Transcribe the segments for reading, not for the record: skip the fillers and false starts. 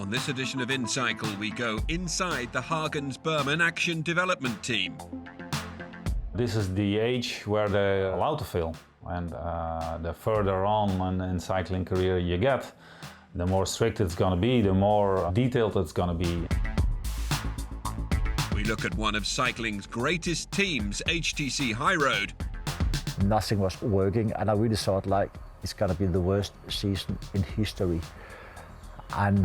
On this edition of inCycle, we go inside the Hagens Berman Axeon development team. This is the age where they're allowed to fail, and the further on in cycling career you get, the more strict it's going to be, the more detailed it's going to be. We look at one of cycling's greatest teams, HTC Highroad. Nothing was working, and I really thought like it's going to be the worst season in history. And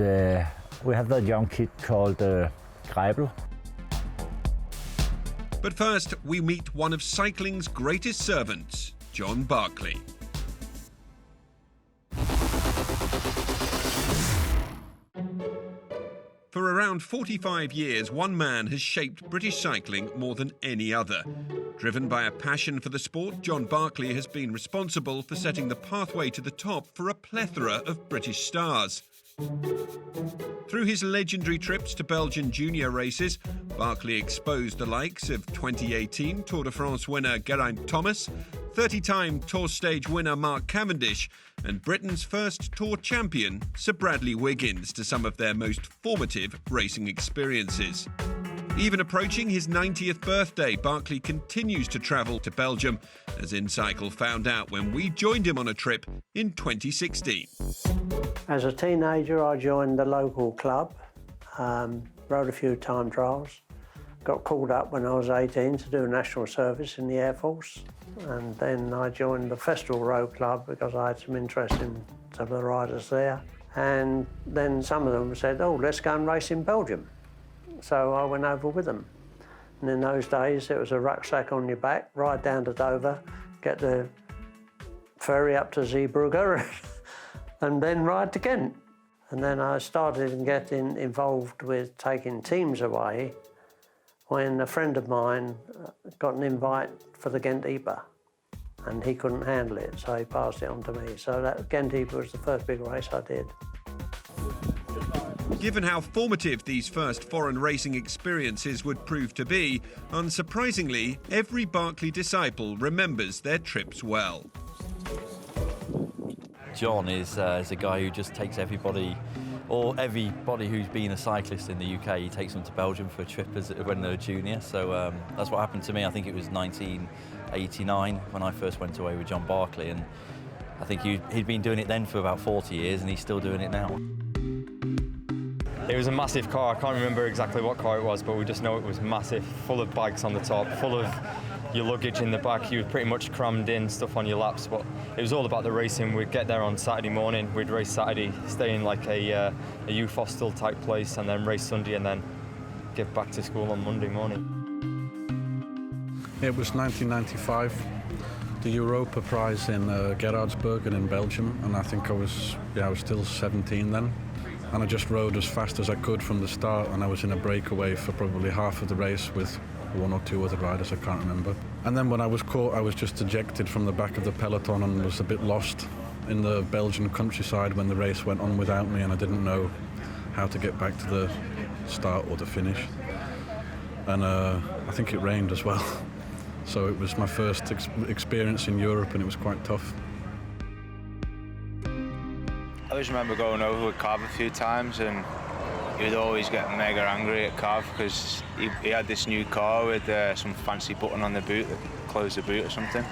we have that young kid called Greibel. But first, we meet one of cycling's greatest servants, John Barclay. For around 45 years, one man has shaped British cycling more than any other. Driven by a passion for the sport, John Barclay has been responsible for setting the pathway to the top for a plethora of British stars. Through his legendary trips to Belgian junior races, Barclay exposed the likes of 2018 Tour de France winner Geraint Thomas, 30-time Tour stage winner Mark Cavendish, and Britain's first Tour champion Sir Bradley Wiggins to some of their most formative racing experiences. Even approaching his 90th birthday, Barclay continues to travel to Belgium, as inCycle found out when we joined him on a trip in 2016. As a teenager, I joined the local club, rode a few time trials, got called up when I was 18 to do national service in the Air Force, and then I joined the Festival Road Club because I had some interest in some of the riders there. And then some of them said, oh, let's go and race in Belgium. So I went over with them. And in those days, it was a rucksack on your back, ride down to Dover, get the ferry up to Zeebrugge, and then ride to Ghent. And then I started getting involved with taking teams away when a friend of mine got an invite for the Ghent Ypres, and he couldn't handle it, so he passed it on to me. So that Ghent Ypres was the first big race I did. Given how formative these first foreign racing experiences would prove to be, unsurprisingly, every Barclay disciple remembers their trips well. John is a guy who just takes everybody who's been a cyclist in the UK, he takes them to Belgium for a trip when they're a junior. So that's what happened to me. I think it was 1989 when I first went away with John Barclay, and I think he'd been doing it then for about 40 years, and he's still doing it now. It was a massive car. I can't remember exactly what car it was, but we just know it was massive, full of bags on the top, full of your luggage in the back. You were pretty much crammed in, stuff on your laps, but it was all about the racing. We'd get there on Saturday morning, we'd race Saturday, stay in like a youth hostel type place, and then race Sunday, and then get back to school on Monday morning. It was 1995, the Europa Prize in Geraardsbergen in Belgium, and I think I was still 17 then. And I just rode as fast as I could from the start, and I was in a breakaway for probably half of the race with one or two other riders, I can't remember. And then when I was caught, I was just ejected from the back of the peloton and was a bit lost in the Belgian countryside when the race went on without me, and I didn't know how to get back to the start or the finish. And I think it rained as well. So it was my first experience in Europe, and it was quite tough. I always remember going over with Cav a few times, and he would always get mega angry at Cav because he had this new car with some fancy button on the boot that closed the boot or something.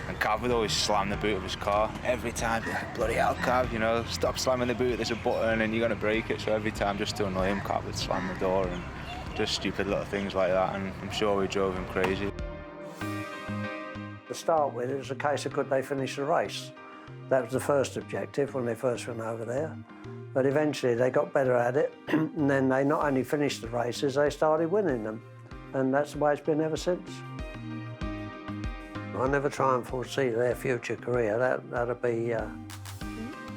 And Cav would always slam the boot of his car. Every time, like, bloody hell, Cav, you know, stop slamming the boot, there's a button and you're going to break it. So every time, just to annoy him, Cav would slam the door, and just stupid little things like that, and I'm sure we drove him crazy. To start with, it was a case of could they finish the race. That was the first objective when they first went over there. But eventually they got better at it, and then they not only finished the races, they started winning them. And that's the way it's been ever since. I never try and foresee their future career. That'll be,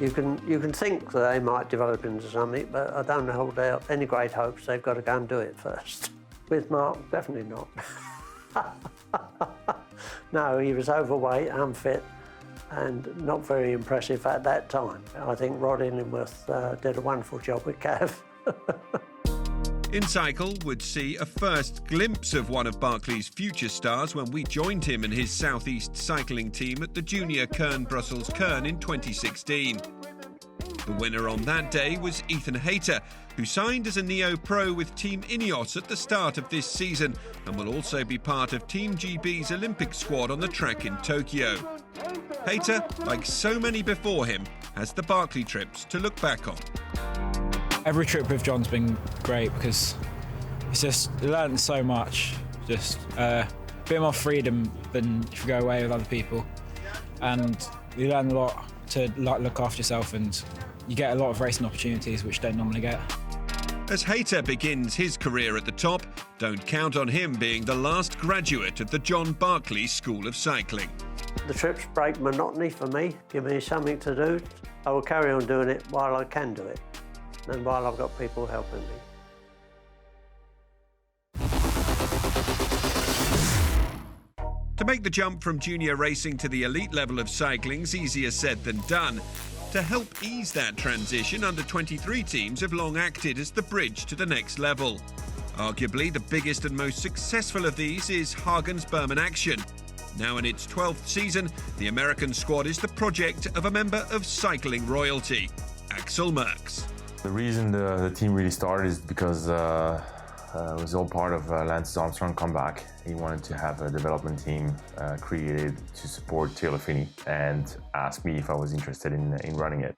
you can think that they might develop into something, but I don't hold out any great hopes. They've got to go and do it first. With Mark, definitely not. No, he was overweight, unfit, and not very impressive at that time. I think Rod Illingworth did a wonderful job with Cav. inCycle would see a first glimpse of one of Barclay's future stars when we joined him and his southeast cycling team at the Junior Kern Brussels Kern in 2016. The winner on that day was Ethan Hayter, who signed as a neo-pro with Team Ineos at the start of this season and will also be part of Team GB's Olympic squad on the track in Tokyo. Hayter, like so many before him, has the Barclay trips to look back on. Every trip with John's been great because it's just learned so much. Just a bit more freedom than if you go away with other people, and you learn a lot to look after yourself, and you get a lot of racing opportunities which you don't normally get. As Hayter begins his career at the top, don't count on him being the last graduate of the John Barclay School of Cycling. The trips break monotony for me, give me something to do. I will carry on doing it while I can do it, and while I've got people helping me. To make the jump from junior racing to the elite level of cycling's easier said than done. To help ease that transition, under-23 teams have long acted as the bridge to the next level. Arguably, the biggest and most successful of these is Hagens Berman Axeon. Now in its 12th season, the American squad is the project of a member of cycling royalty, Axel Merckx. The reason the team really started is because it was all part of Lance Armstrong's comeback. He wanted to have a development team created to support Taylor Phinney and asked me if I was interested in running it.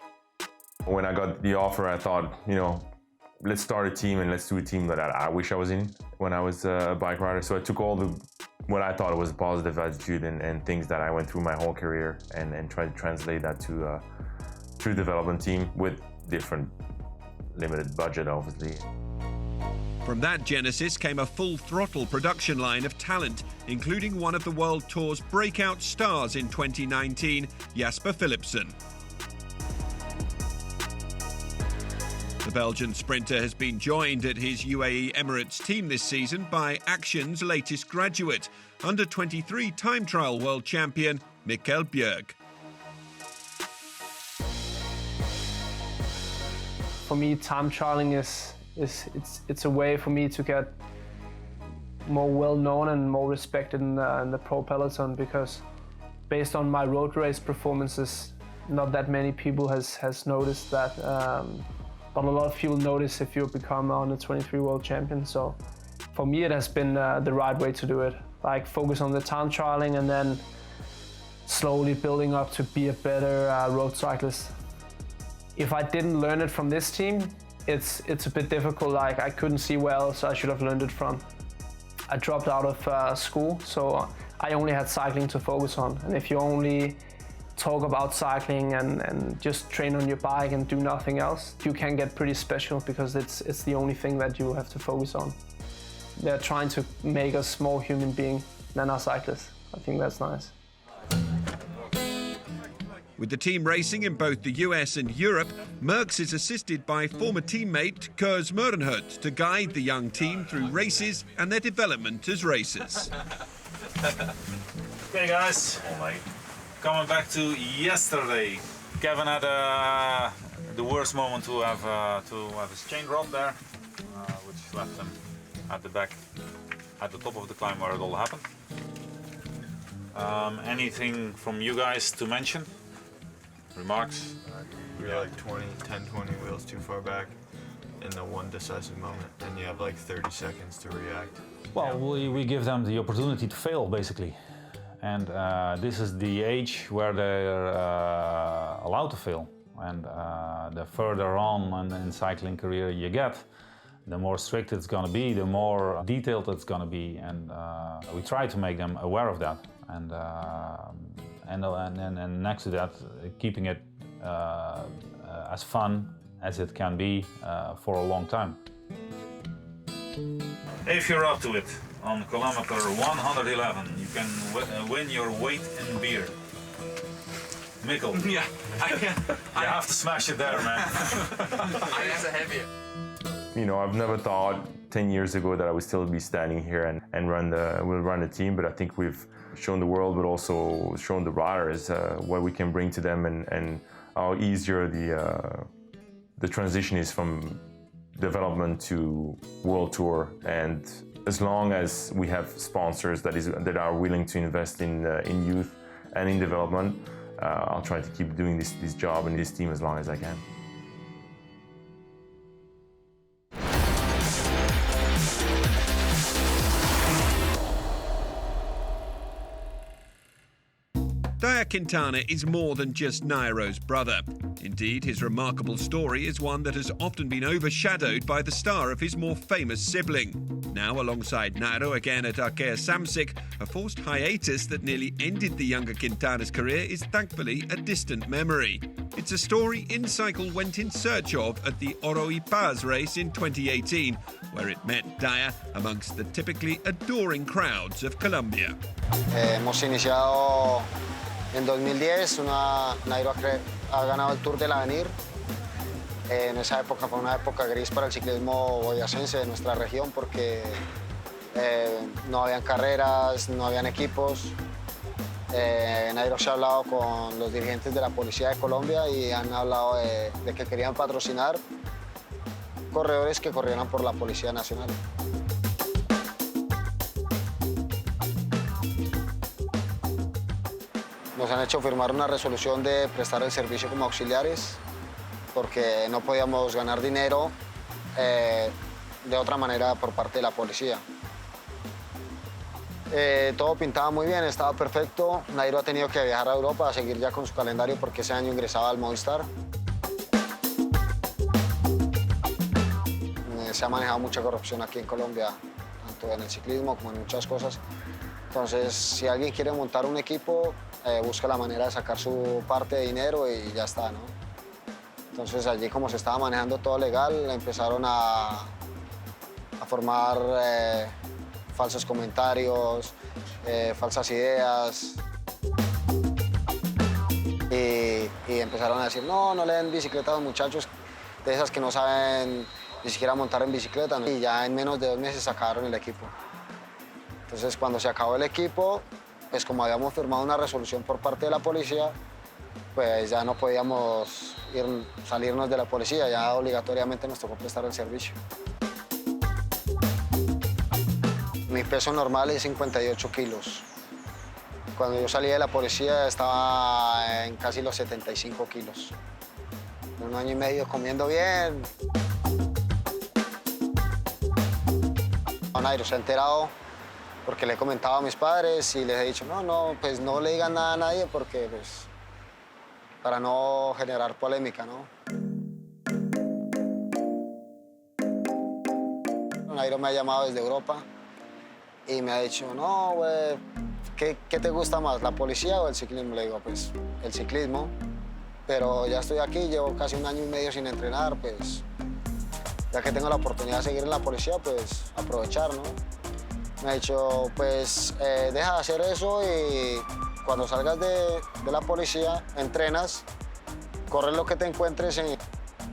When I got the offer, I thought, let's start a team and let's do a team that I wish I was in when I was a bike rider. So I took all what I thought was a positive attitude and things that I went through my whole career and tried to translate that to a true development team with different limited budget, obviously. From that genesis came a full-throttle production line of talent, including one of the World Tour's breakout stars in 2019, Jasper Philipsen. The Belgian sprinter has been joined at his UAE Emirates team this season by Axeon's latest graduate, under-23 time trial world champion Mikkel Bjerg. For me, time trialing it's a way for me to get more well-known and more respected in the pro peloton, because based on my road race performances, not that many people has noticed that. But a lot of people notice if you become an under-23 world champion. So for me, it has been the right way to do it. Like, focus on the time trialing and then slowly building up to be a better road cyclist. If I didn't learn it from this team, it's a bit difficult. Like, I couldn't see where else I should have learned it from. I dropped out of school, so I only had cycling to focus on. And if you only talk about cycling and just train on your bike and do nothing else, you can get pretty special, because it's the only thing that you have to focus on. They're trying to make us more human beings than our cyclists. I think that's nice. With the team racing in both the US and Europe, Merckx is assisted by former teammate Koos Meurenhout to guide the young team through races and their development as racers. Okay guys, coming back to yesterday. Kevin had the worst moment to have his chain drop there, which left him at the back, at the top of the climb where it all happened. Anything from you guys to mention? Remarks? We were like 10, 20 wheels too far back in the one decisive moment, and you have like 30 seconds to react. Well, we give them the opportunity to fail, basically. And this is the age where they're allowed to fail. And the further on in cycling career you get, the more strict it's going to be, the more detailed it's going to be. And we try to make them aware of that. And next to that, keeping it as fun as it can be for a long time. If you're up to it, on kilometer 111, you can win your weight in beer. Mikkel. Yeah, I have to smash it there, man. It's a heavier. I've never thought 10 years ago that I would still be standing here and run the team, but I think we've shown the world, but also shown the riders what we can bring to them and how easier the transition is from development to world tour. And as long as we have sponsors that are willing to invest in youth and in development, I'll try to keep doing this job and this team as long as I can. Nairo Quintana is more than just Nairo's brother. Indeed, his remarkable story is one that has often been overshadowed by the star of his more famous sibling. Now, alongside Nairo again at Arkea Samsic, a forced hiatus that nearly ended the younger Quintana's career is thankfully a distant memory. It's a story inCycle went in search of at the Oro y Paz race in 2018, where it met Daya amongst the typically adoring crowds of Colombia. Hemos iniciado en 2010, Nairo ha ganado el Tour del Avenir. En esa época fue una época gris para el ciclismo boyacense de nuestra región porque no habían carreras, no habían equipos. Nairo se ha hablado con los dirigentes de la Policía de Colombia y han hablado de que querían patrocinar corredores que corrieran por la Policía Nacional. Nos han hecho firmar una resolución de prestar el servicio como auxiliares porque no podíamos ganar dinero de otra manera por parte de la policía. Todo pintaba muy bien, estaba perfecto. Nairo ha tenido que viajar a Europa a seguir ya con su calendario porque ese año ingresaba al Movistar. Se ha manejado mucha corrupción aquí en Colombia, tanto en el ciclismo como en muchas cosas. Entonces, si alguien quiere montar un equipo, busca la manera de sacar su parte de dinero y ya está, ¿no? Entonces, allí como se estaba manejando todo legal, empezaron a formar falsos comentarios, falsas ideas. Y empezaron a decir, no le den bicicleta a los muchachos de esas que no saben ni siquiera montar en bicicleta, ¿no? Y ya en menos de 2 meses sacaron el equipo. Entonces, cuando se acabó el equipo, pues como habíamos firmado una resolución por parte de la policía, pues ya no podíamos salirnos de la policía, ya obligatoriamente nos tocó prestar el servicio. Mi peso normal es 58 kilos. Cuando yo salí de la policía estaba en casi los 75 kilos. 1 año y medio comiendo bien. Nairo se ha enterado porque le he comentado a mis padres y les he dicho, pues no le digan nada a nadie porque, pues, para no generar polémica, ¿no? Nairo me ha llamado desde Europa y me ha dicho, no, güey, ¿qué te gusta más, la policía o el ciclismo? Le digo, pues, el ciclismo, pero ya estoy aquí, llevo casi 1 año y medio sin entrenar, pues, ya que tengo la oportunidad de seguir en la policía, pues aprovechar, ¿no? Me ha dicho, pues deja de hacer eso y cuando salgas de la policía, entrenas, corres lo que te encuentres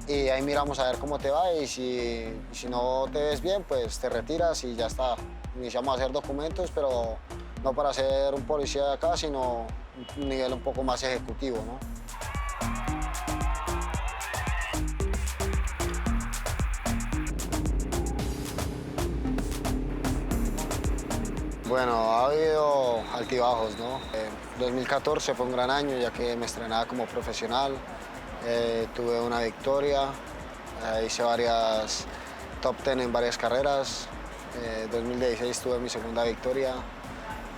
y ahí miramos a ver cómo te va y si no te ves bien, pues te retiras y ya está. Iniciamos a hacer documentos, pero no para ser un policía de acá, sino un nivel un poco más ejecutivo, ¿no? Bueno, ha habido altibajos, ¿no? 2014 fue un gran año ya que me estrenaba como profesional, tuve una victoria, hice varias top 10 en varias carreras, 2016 tuve mi segunda victoria,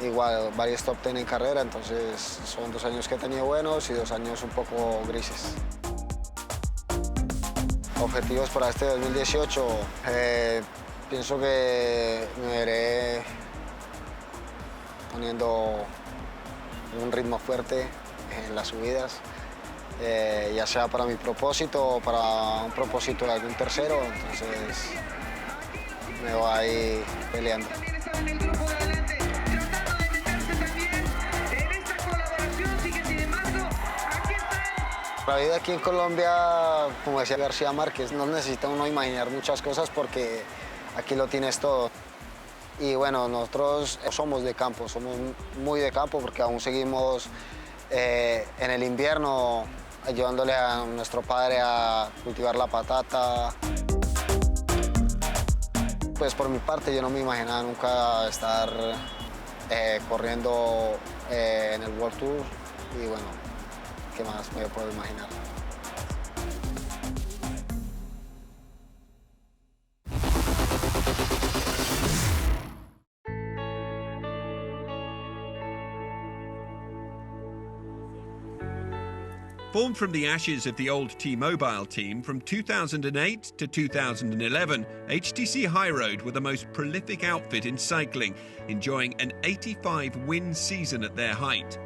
igual varios top 10 en carrera, entonces son 2 años que he tenido buenos y 2 años un poco grises. Objetivos para este 2018, pienso que me veré poniendo un ritmo fuerte en las subidas, ya sea para mi propósito o para un propósito de algún tercero, entonces me voy ahí peleando. La vida aquí en Colombia, como decía García Márquez, no necesita uno imaginar muchas cosas porque aquí lo tienes todo. Y bueno, nosotros somos de campo, somos muy de campo porque aún seguimos en el invierno ayudándole a nuestro padre a cultivar la patata. Pues por mi parte yo no me imaginaba nunca estar corriendo en el World Tour y bueno, ¿qué más me puedo imaginar? Formed from the ashes of the old T-Mobile team from 2008 to 2011, HTC Highroad were the most prolific outfit in cycling, enjoying an 85-win season at their height.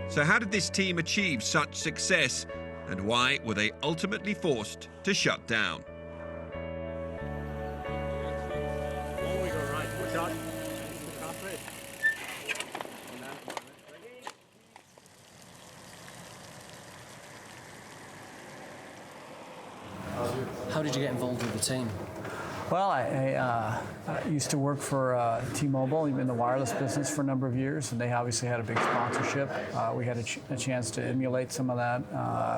So how did this team achieve such success, and why were they ultimately forced to shut down? How did you get involved with the team? Well, I used to work for T-Mobile in the wireless business for a number of years, and they obviously had a big sponsorship. We had a chance to emulate some of that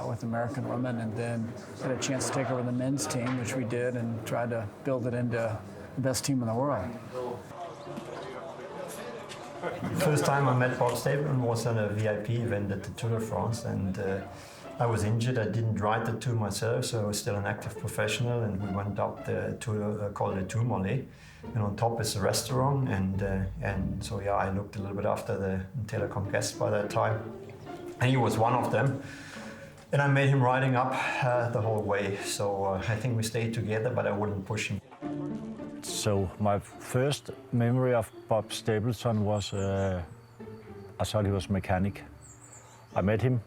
with American women, and then had a chance to take over the men's team, which we did, and tried to build it into the best team in the world. First time I met Bob Stapleton was at a VIP event at the Tour de France, and I was injured. I didn't ride the Tour myself, so I was still an active professional, and we went up the Tour called the Tourmalet, and on top is a restaurant, and so yeah, I looked a little bit after the telecom guests by that time, and he was one of them, and I made him riding up the whole way. So I think we stayed together, but I wouldn't push him. So my first memory of Bob Stapleton was I thought he was a mechanic. I met him,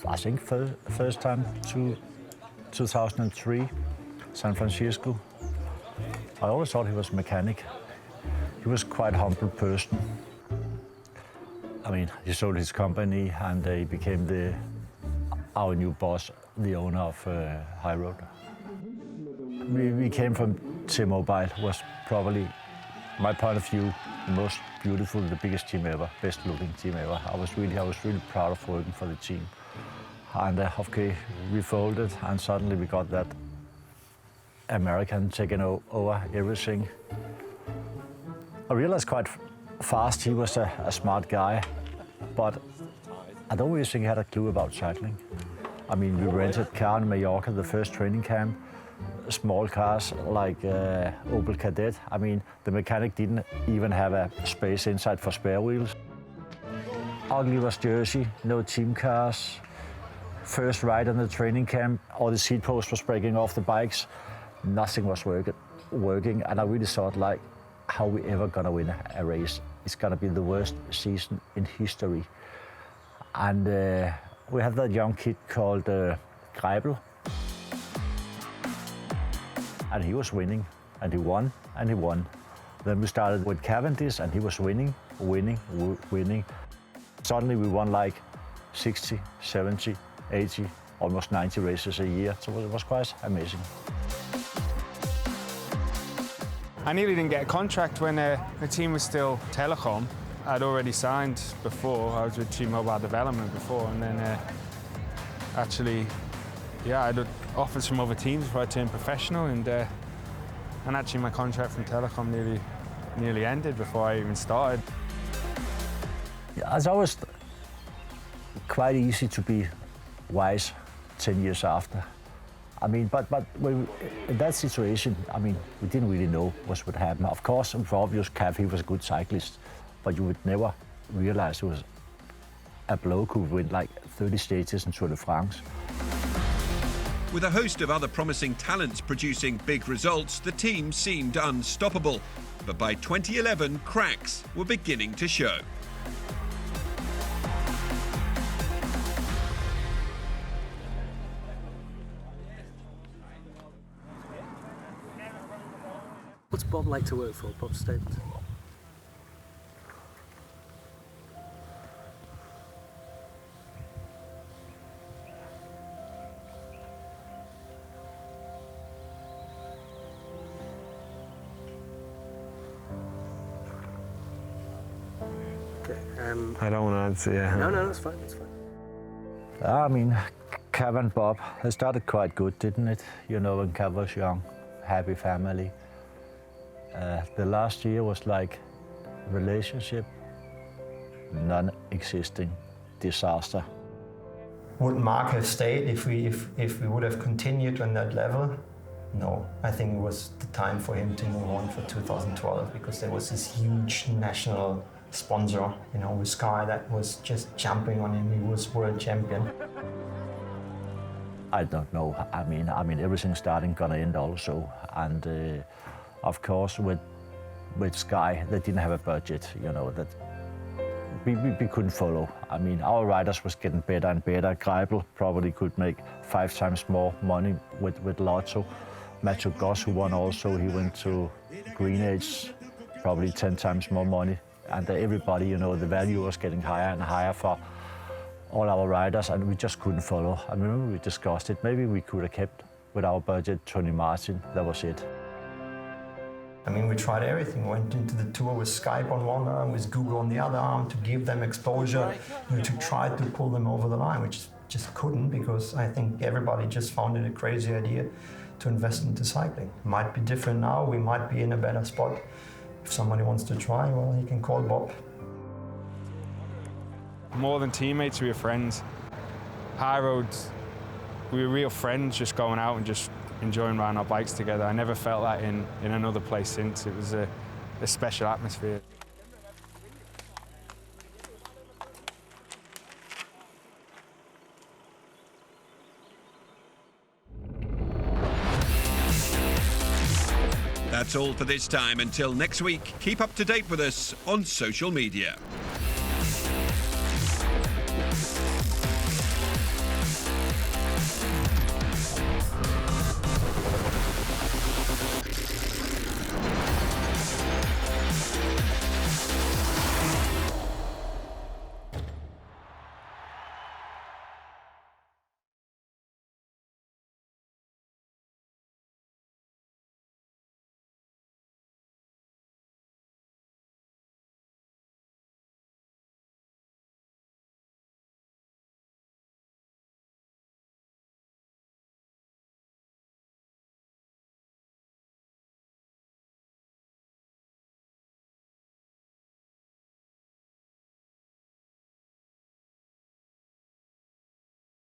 I think, first time, 2003, San Francisco. I always thought he was a mechanic. He was quite a humble person. I mean, he sold his company and he became our new boss, the owner of Highroad. We came from T-Mobile, was probably, my point of view, the most beautiful, the biggest team ever, best looking team ever. I was really proud of working for the team. And okay, we folded, and suddenly we got that American taking over everything. I realized quite fast he was a smart guy, but I don't really think he had a clue about cycling. I mean, we rented a car in Mallorca, the first training camp, small cars like Opel Kadett. I mean, the mechanic didn't even have a space inside for spare wheels. Ugly was Jersey, no team cars. First ride on the training camp, all the seat posts was breaking off the bikes. Nothing was working, and I really thought, like, how we ever gonna win a race? It's gonna be the worst season in history. And we had that young kid called Greipel, and he was winning, and he won, and he won. Then we started with Cavendish, and he was winning. Suddenly we won like 60, 70, 80, almost 90 races a year, so it was quite amazing. I nearly didn't get a contract when the team was still Telecom. I'd already signed before. I was with T-Mobile Development before, and then actually, yeah, I had offers from other teams before I turned professional, and actually my contract from Telecom nearly ended before I even started. Yeah, it's always quite easy to be wise 10 years after. I mean, but when, in that situation, I mean, we didn't really know what would happen. Of course, for obvious, Cav, he was a good cyclist, but you would never realize he was a bloke who would win like 30 stages in Tour de France. With a host of other promising talents producing big results, the team seemed unstoppable. But by 2011, cracks were beginning to show. What's Bob like to work for, Bob Stapleton? Okay, I don't want to answer, yeah. No, that's fine, that's fine. I mean, Cav and Bob, it started quite good, didn't it? You know, when Cav was young, happy family. The last year was like relationship, non-existing, disaster. Would Mark have stayed if we would have continued on that level? No, I think it was the time for him to move on for 2012 because there was this huge national sponsor, you know, with Sky that was just jumping on him. He was world champion. I don't know. I mean, everything's starting gonna end also, and of course with Sky they didn't have a budget. You know that we couldn't follow. I mean, our riders was getting better and better. Greipel probably could make 5 times more money with Lotto. Matthew Goss, who won also, he went to Green Age, probably 10 times more money. And everybody, you know, the value was getting higher and higher for all our riders, and we just couldn't follow. I remember we discussed it. Maybe we could have kept with our budget Tony Martin. That was it. I mean, we tried everything. Went into the tour with Skype on one arm, with Google on the other arm, to give them exposure, you know, to try to pull them over the line, which just couldn't, because I think everybody just found it a crazy idea to invest into cycling. It might be different now. We might be in a better spot. If somebody wants to try, well, he can call Bob. More than teammates, we were friends. Highroad, we were real friends, just going out and just enjoying riding our bikes together. I never felt that in another place since. It was a special atmosphere. That's all for this time. Until next week, keep up to date with us on social media.